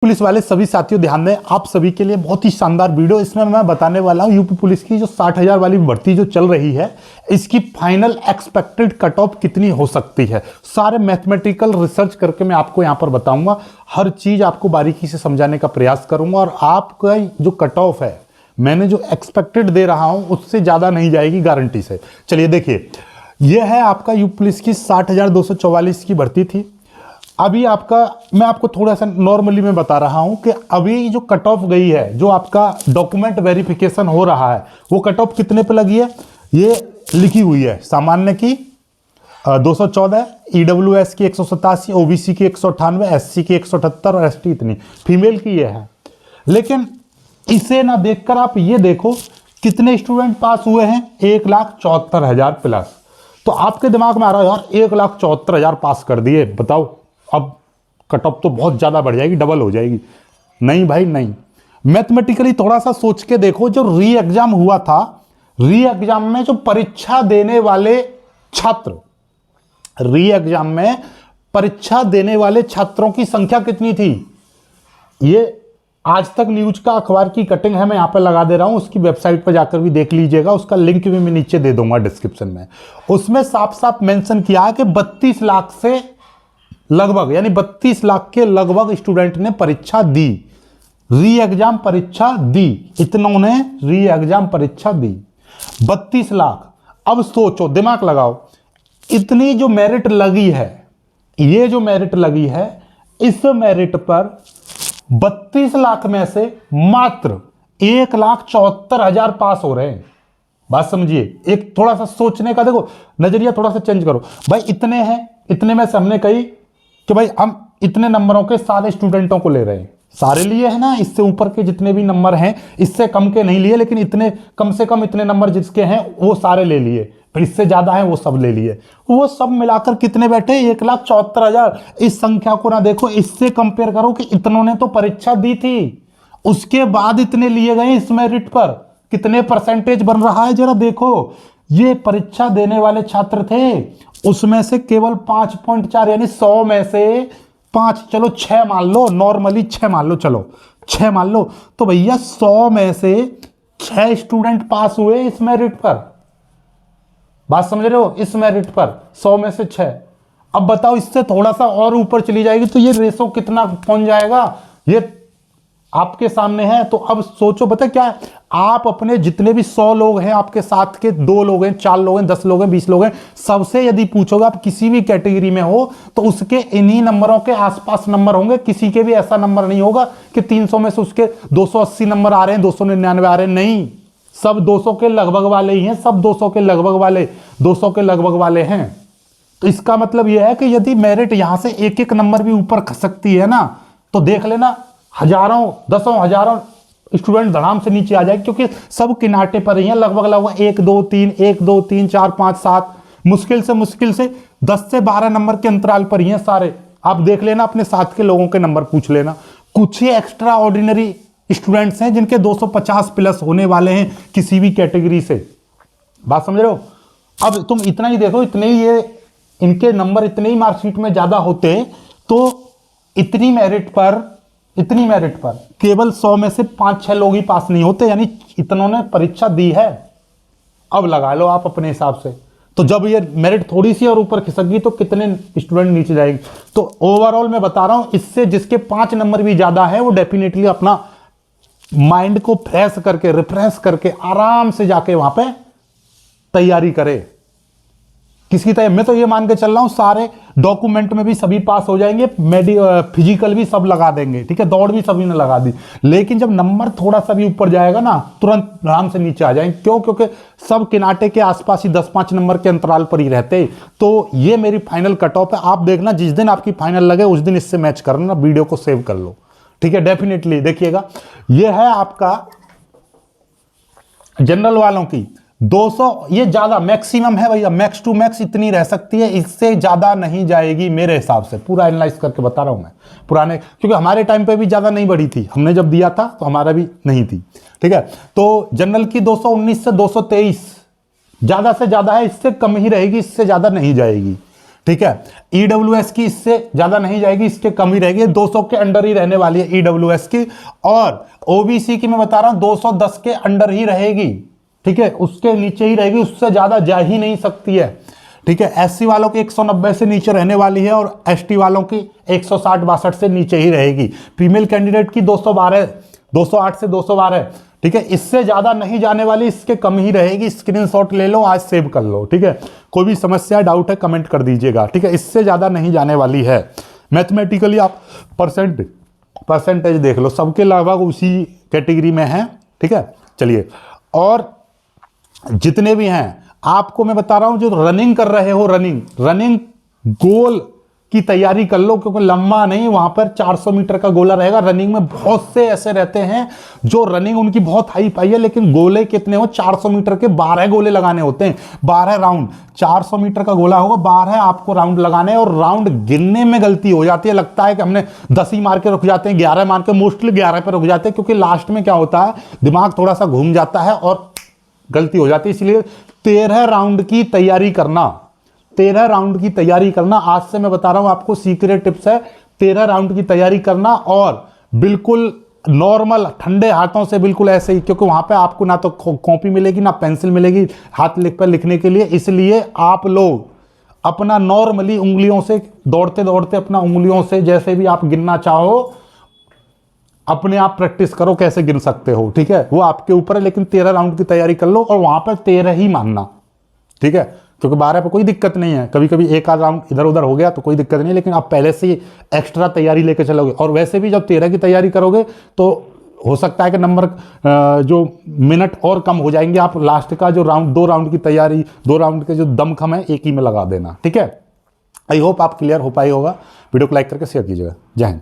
Police वाले सभी साथियों ध्यान दें, आप सभी के लिए बहुत ही शानदार वीडियो। इसमें मैं बताने वाला हूं यूपी पुलिस की जो 60,000 वाली भर्ती जो चल रही है, इसकी फाइनल एक्सपेक्टेड कट ऑफ कितनी हो सकती है। सारे मैथमेटिकल रिसर्च करके मैं आपको यहां पर बताऊंगा, हर चीज आपको बारीकी से समझाने का प्रयास करूंगा। और आपका जो कट ऑफ है, मैंने जो एक्सपेक्टेड दे रहा हूं उससे ज्यादा नहीं जाएगी गारंटी से। चलिए देखिए, यह है आपका यूपी पुलिस की 60,244 की भर्ती थी। अभी आपका मैं आपको थोड़ा सा नॉर्मली मैं बता रहा हूं कि अभी जो कट ऑफ गई है, जो आपका डॉक्यूमेंट वेरिफिकेशन हो रहा है, वो कट ऑफ कितने पे लगी है ये लिखी हुई है। सामान्य की 214, ईडब्ल्यूएस की 187, ओबीसी की 198, एससी की 178 और एसटी इतनी, फीमेल की ये है। लेकिन इसे ना देखकर आप ये देखो कितने स्टूडेंट पास हुए हैं, 1,74,000 प्लस। तो आपके दिमाग में आ रहा है यार 1,74,000 पास कर दिए, बताओ अब कट ऑफ तो बहुत ज्यादा बढ़ जाएगी, डबल हो जाएगी। नहीं भाई नहीं, मैथमेटिकली थोड़ा सा सोच के देखो। जो री एग्जाम हुआ था, री एग्जाम में जो परीक्षा देने वाले छात्र, री एग्जाम में परीक्षा देने वाले छात्रों की संख्या कितनी थी, ये आज तक न्यूज का अखबार की कटिंग है, मैं यहां पर लगा दे रहा हूं, उसकी वेबसाइट पर जाकर भी देख लीजिएगा, उसका लिंक भी मैं नीचे दे दूंगा डिस्क्रिप्शन में। उसमें साफ साफ मेंशन किया है कि 32 लाख से लगभग, यानी 32 लाख के लगभग स्टूडेंट ने परीक्षा दी, री एग्जाम परीक्षा दी। इतनों ने री एग्जाम परीक्षा दी, 32 लाख। अब सोचो, दिमाग लगाओ, इतनी जो मेरिट लगी है, ये जो मेरिट लगी है, इस मेरिट पर 32 लाख में से मात्र 1,74,000 पास हो रहे हैं। बात समझिए, एक थोड़ा सा सोचने का देखो नजरिया, थोड़ा सा चेंज करो भाई। इतने हैं, इतने में से हमने कही कि भाई हम इतने नंबरों के सारे स्टूडेंटों को ले रहे हैं, सारे लिए है ना, इससे ऊपर के जितने भी नंबर हैं, इससे कम के नहीं लिए, लेकिन इतने कम से कम इतने नंबर जिसके हैं वो सारे ले लिए, फिर इससे ज्यादा है वो सब ले लिए। वो सब मिलाकर कितने बैठे, 1,74,000। इस संख्या को ना देखो, इससे कंपेयर करो कि इतनों ने तो परीक्षा दी थी, उसके बाद इतने लिए गए, इस मेरिट पर कितने परसेंटेज बन रहा है जरा देखो। ये परीक्षा देने वाले छात्र थे, उसमें से केवल 5.4, यानी 100 में से 5, चलो 6 मान लो, नॉर्मली 6 मान लो, चलो 6 मान लो, तो भैया 100 में से 6 स्टूडेंट पास हुए इस मेरिट पर। बात समझ रहे हो, इस मेरिट पर 100 में से 6। अब बताओ, इससे थोड़ा सा और ऊपर चली जाएगी तो ये रेशो कितना पहुंच जाएगा, ये आपके सामने है। तो अब सोचो, पता क्या है, आप अपने जितने भी 100 लोग हैं, आपके साथ के 2 लोग हैं, 4 लोग हैं, 10 लोग हैं, 20 लोग हैं, सबसे यदि पूछोगे आप किसी भी कैटेगरी में हो, तो उसके इन्हीं नंबरों के आसपास नंबर होंगे। किसी के भी ऐसा नंबर नहीं होगा कि 300 में से उसके 280 नंबर आ रहे हैं, 299 आ रहे हैं, नहीं, सब 200 के लगभग वाले ही हैं, सब 200 के लगभग वाले, 200 के लगभग वाले हैं। तो इसका मतलब यह है कि यदि मेरिट यहां से एक एक नंबर भी ऊपर खसकती है ना, तो देख लेना हजारों, दसों हजारों स्टूडेंट धड़ाम से नीचे आ जाएंगे, क्योंकि सब किनारे पर ही हैं, लगभग लगभग 1 2 3 1 2 3 4 5 7, मुश्किल से 10 से 12 नंबर के अंतराल पर ही हैं सारे। आप देख लेना, अपने साथ के लोगों के नंबर पूछ लेना। कुछ ही एक्स्ट्रा ऑर्डिनरी स्टूडेंट्स हैं जिनके 250 प्लस होने वाले हैं किसी भी कैटेगरी से। बात समझ रहे हो। अब तुम इतना ही देखो, इतने ही ये इनके नंबर इतने ही मार्कशीट में ज्यादा होते तो इतनी मेरिट पर केवल 100 में से 5-6 लोग ही पास नहीं होते, यानी इतनों ने परीक्षा दी है। अब लगा लो आप अपने हिसाब से, तो जब ये मेरिट थोड़ी सी और ऊपर खिसक तो कितने स्टूडेंट नीचे जाएंगे। तो ओवरऑल मैं बता रहा हूं, इससे जिसके 5 नंबर भी ज्यादा है, वो डेफिनेटली अपना माइंड को फ्रेश करके, रिफ्रेश करके आराम से जाके वहां पे तैयारी करे। किसकी तैयारी, मैं तो ये मान के चल रहा हूं सारे डॉक्यूमेंट में भी सभी पास हो जाएंगे, फिजिकल भी सब लगा देंगे, ठीक है, दौड़ भी सभी ने लगा दी। लेकिन जब नंबर थोड़ा सा भी ऊपर जाएगा ना, तुरंत आराम से नीचे आ जाएंगे। क्यों? क्योंकि सब किनारे के आसपास ही 10-5 नंबर के अंतराल पर ही रहते। तो ये मेरी फाइनल कट ऑफ है। आप देखना, जिस दिन आपकी फाइनल लगे उस दिन इससे मैच करना, वीडियो को सेव कर लो, ठीक है, डेफिनेटली देखिएगा। ये है आपका जनरल वालों की 200, ये ज्यादा मैक्सिमम है भैया, मैक्स टू मैक्स इतनी रह सकती है, इससे ज्यादा नहीं जाएगी मेरे हिसाब से। पूरा एनालाइज करके बता रहा हूं मैं, पुराने, क्योंकि हमारे टाइम पे भी ज्यादा नहीं बढ़ी थी, हमने जब दिया था तो हमारा भी नहीं थी, ठीक है। तो जनरल की 219 से 223 ज्यादा से ज्यादा है, इससे कम ही रहेगी, इससे ज्यादा नहीं जाएगी, ठीक है। ईडब्ल्यूएस की इससे ज्यादा नहीं जाएगी, इसके कम ही रहेगी, 200 के अंडर ही रहने वाली है ईडब्ल्यूएस की। और ओबीसी की मैं बता रहा हूं 210 के अंडर ही रहेगी, ठीक है, उसके नीचे ही रहेगी, उससे ज्यादा जा ही नहीं सकती है, ठीक है। एससी वालों की 190 से नीचे रहने वाली है और एसटी वालों की 160-62 से नीचे ही रहेगी। फीमेल कैंडिडेट की 212, 208 से 212, ठीक है, इससे ज्यादा नहीं जाने वाली, इसके कम ही रहेगी। स्क्रीनशॉट ले लो, आज सेव कर लो, ठीक है। कोई भी समस्या डाउट है कमेंट कर दीजिएगा, ठीक है, इससे ज्यादा नहीं जाने वाली है। मैथमेटिकली आप परसेंटेज देख लो, सबके लगभग उसी कैटेगरी में है, ठीक है। चलिए, और जितने भी हैं आपको मैं बता रहा हूं, जो रनिंग कर रहे हो, रनिंग गोल की तैयारी कर लो, क्योंकि लंबा नहीं, वहां पर 400 मीटर का गोला रहेगा। रनिंग में बहुत से ऐसे रहते हैं जो रनिंग उनकी बहुत हाई पाई है, लेकिन गोले कितने हो, 400 मीटर के 12 गोले लगाने होते हैं, 12 राउंड। 400 मीटर का गोला होगा, 12 आपको राउंड लगाने हैं, और राउंड गिनने में गलती हो जाती है। लगता है कि हमने 10 ही मार के रुक जाते हैं, 11 मार के, मोस्टली 11 पे रुक जाते हैं, क्योंकि लास्ट में क्या होता है, दिमाग थोड़ा सा घूम जाता है और गलती हो जाती है। इसलिए 13 राउंड की तैयारी करना, 13 राउंड की तैयारी करना, आज से मैं बता रहा हूं आपको, सीक्रेट टिप्स है। 13 राउंड की तैयारी करना, और बिल्कुल नॉर्मल ठंडे हाथों से, बिल्कुल ऐसे ही, क्योंकि वहां पे आपको ना तो कॉपी मिलेगी ना पेंसिल मिलेगी हाथ पर लिखने के लिए। इसलिए आप लोग अपना नॉर्मली उंगलियों से, दौड़ते दौड़ते अपना उंगलियों से जैसे भी आप गिनना चाहो, अपने आप प्रैक्टिस करो कैसे गिन सकते हो, ठीक है, वो आपके ऊपर है। लेकिन 13 राउंड की तैयारी कर लो, और वहां पर 13 ही मानना, ठीक है, क्योंकि 12 पे कोई दिक्कत नहीं है। कभी कभी एक आध राउंड इधर उधर हो गया तो कोई दिक्कत नहीं, लेकिन आप पहले से ही एक्स्ट्रा तैयारी लेके चलोगे। और वैसे भी जब 13 की तैयारी करोगे तो हो सकता है कि नंबर जो मिनट और कम हो जाएंगे। आप लास्ट का जो राउंड, 2 राउंड की तैयारी, 2 राउंड के जो दमखम है, एक ही में लगा देना, ठीक है। आई होप आप क्लियर हो पाई होगा। वीडियो को लाइक करके शेयर कीजिएगा। जय हिंद।